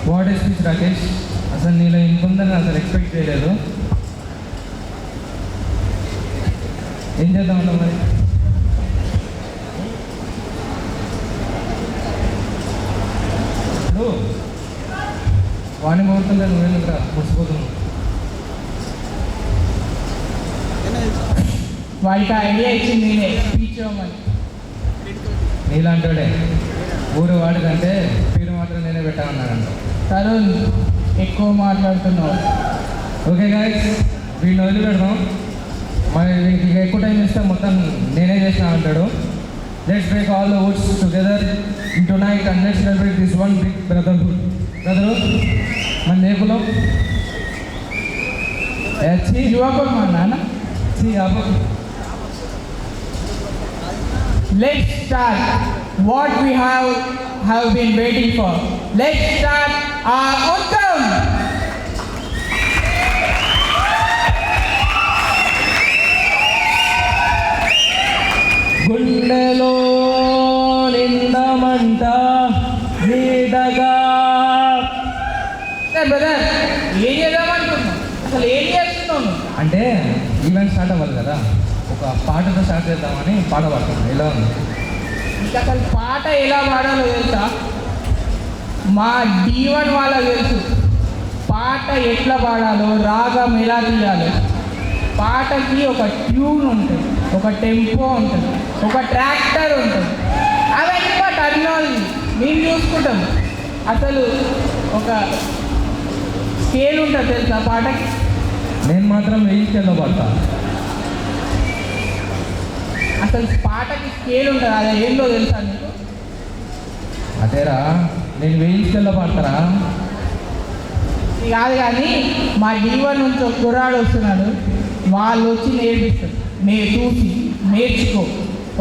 What is speech Rakesh, అసలు నీలో ఇంత ఉందని అసలు ఎక్స్పెక్ట్ చేయలేదు. ఏం చేద్దామంటావు మరి? ఇప్పుడు వాణి పోతుంటే నువ్వేందుకు రా మురిసిపోతున్నావు? వాడికి ఐడియా ఇచ్చింది నేనే స్పీచ్ ఇవ్వమని. నీలాంటోడే ఊరు వాడి కంటే పేరు మాత్రం నేనే పెట్టామన్నాడంట. తరుణ్ ఎక్కువ మాట్లాడుతున్నావు. ఓకే గాయస్, వీడిని వదిలిపెడదాం. మరి వీడికి ఎక్కువ టైం ఇస్తే మొత్తం నేనే చేసినా అంటాడు. Let's break all the woods together in tonight and let's celebrate this one big brotherhood. Brother మన నేపులో యువకుడు మా నాన్న. Let's start what we have been waiting for. Let's start our anthem. గుండెలో నిందమంట నీడగా. బ్రదర్ ఏం చేద్దామనుకున్నావు? అసలు ఏం చేస్తున్నావు? అంటే ఈవెంట్ స్టార్ట్ అవ్వాలి కదా, ఒక పాటతో స్టార్ట్ చేద్దామని పాట పాడుతున్నాను. ఎలా ఉంది? ఇంకా అసలు పాట ఎలా పాడాలో తెలుసా? మా D1 వాళ్ళకి తెలుసు పాట ఎట్లా పాడాలో, రాగం ఎలా తీయాలో. పాటకి ఒక ట్యూన్ ఉంటుంది, ఒక టెంపో ఉంటుంది, ఒక ట్రాక్టర్ ఉంటుంది. అవన్నీ మా టర్మినాలజీ మేము చూసుకుంటాం. అసలు ఒక స్కేల్ ఉంటుంది తెలుసా పాటకి? నేను మాత్రం వేయించేలో పాడతా. అసలు పాటకి స్కేల్ ఉంటుంది, అది ఏందో తెలుసా నీకు? అదేరా, నేను వేయించేలో పాడతారా? ఇది కాదు కానీ మా D1 నుంచి ఒక కుర్రాడు వస్తున్నాడు, వాళ్ళు వచ్చి నేర్పిస్తారు. చూసి నేర్చుకో.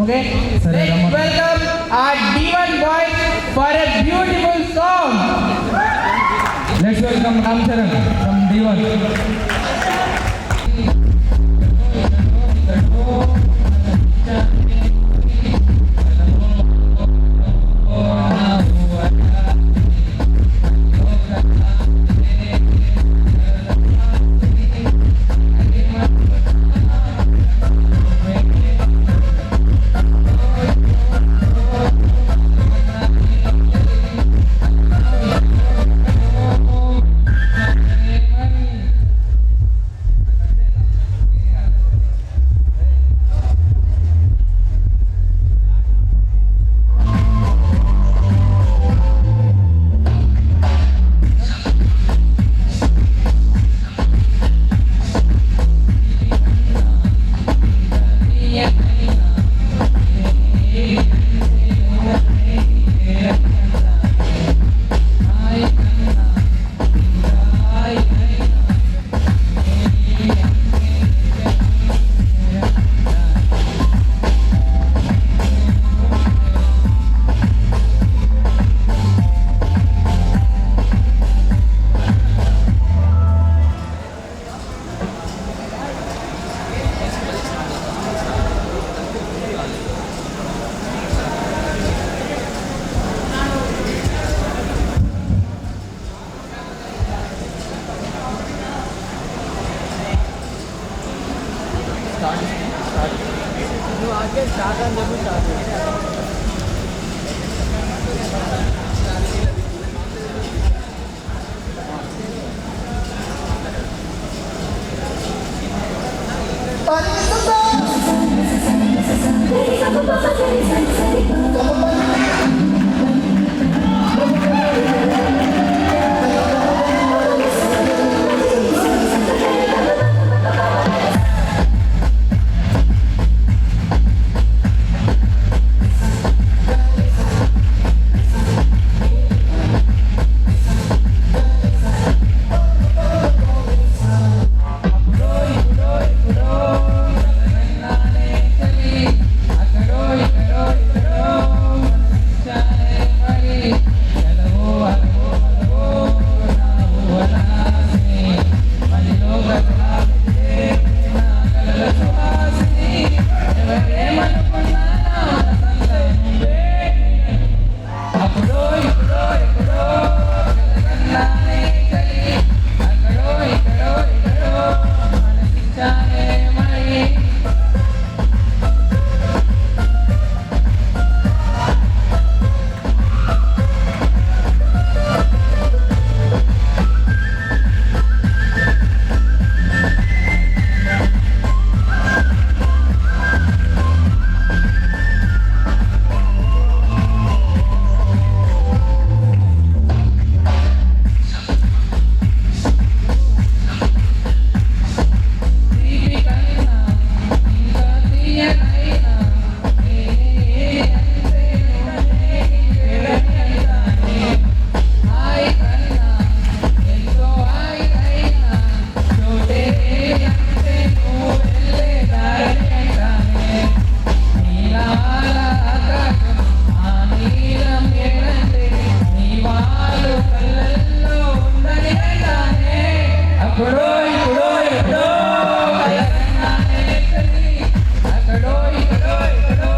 ఓకే, సరే, welcome our D1 boys for a beautiful song. Let's welcome Ram Charan from D1. అక్కడో ఇక్కడో ఎక్కడో కలకన్నానే ఎక్కడి. అక్కడో ఇక్కడో ఎక్కడో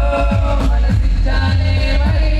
మనసిచ్చానే మరి.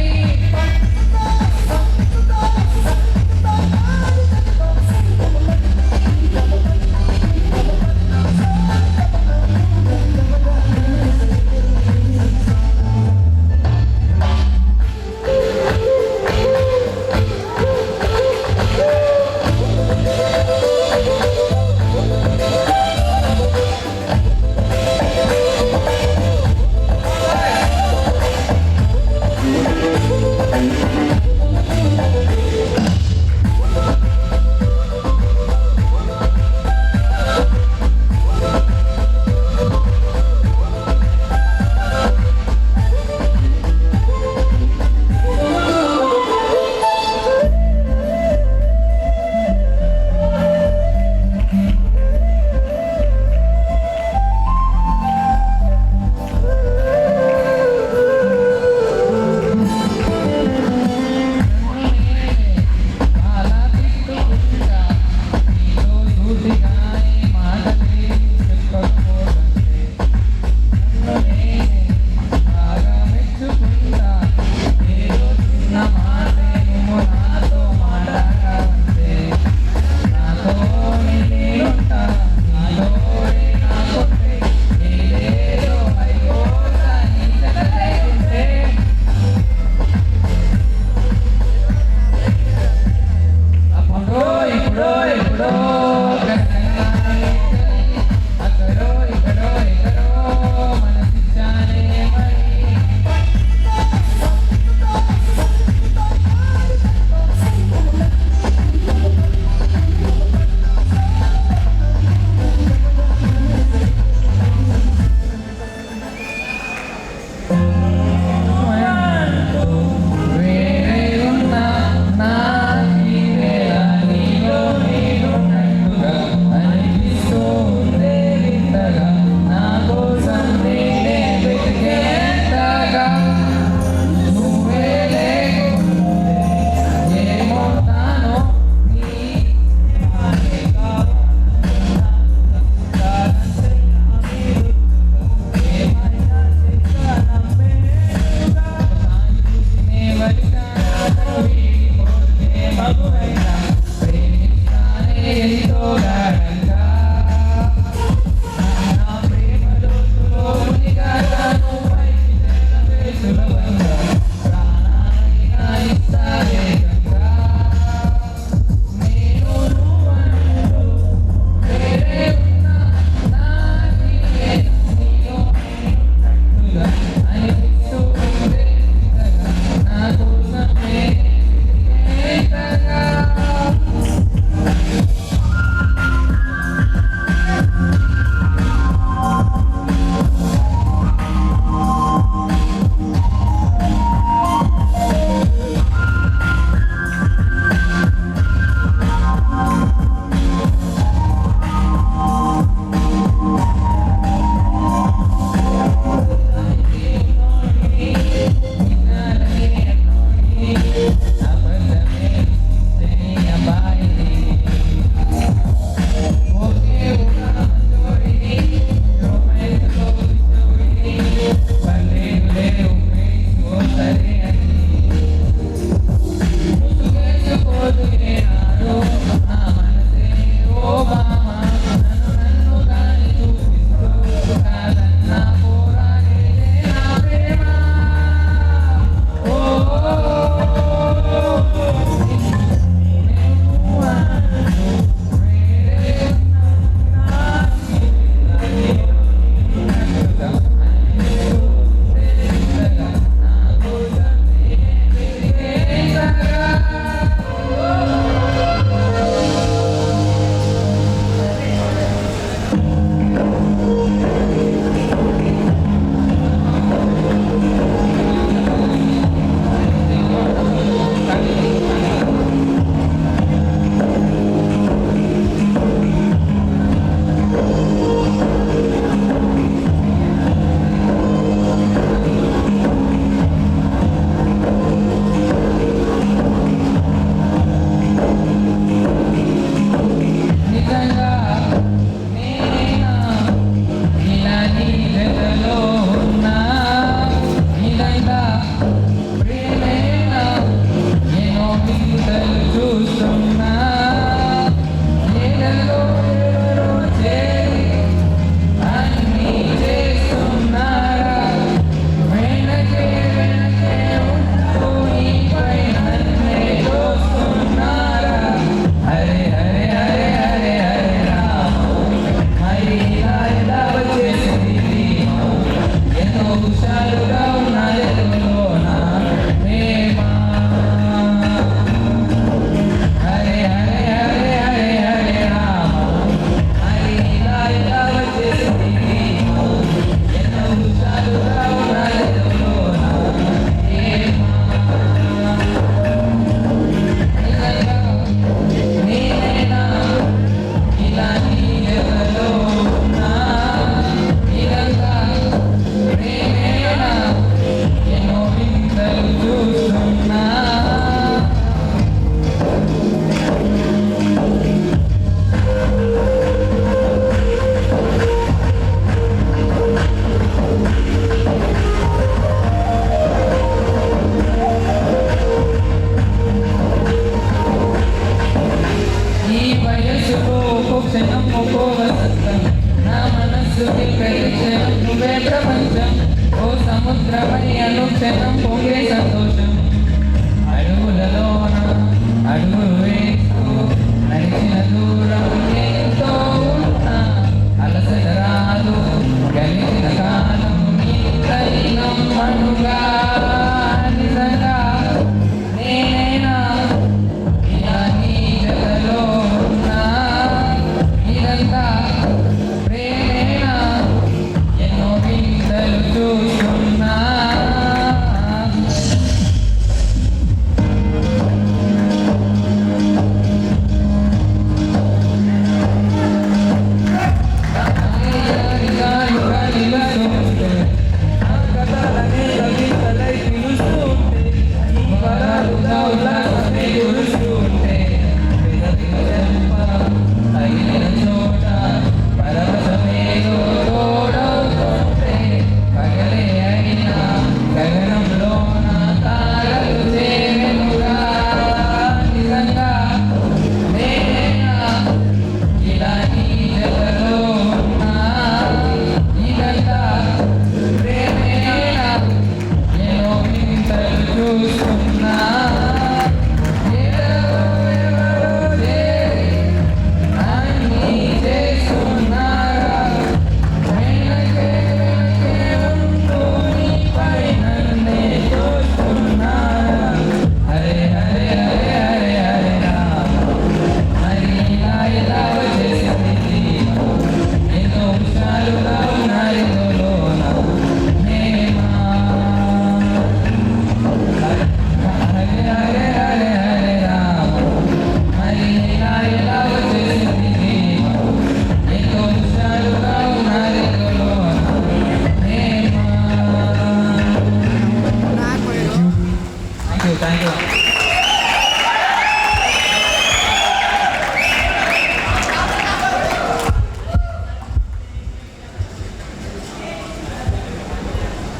Thank you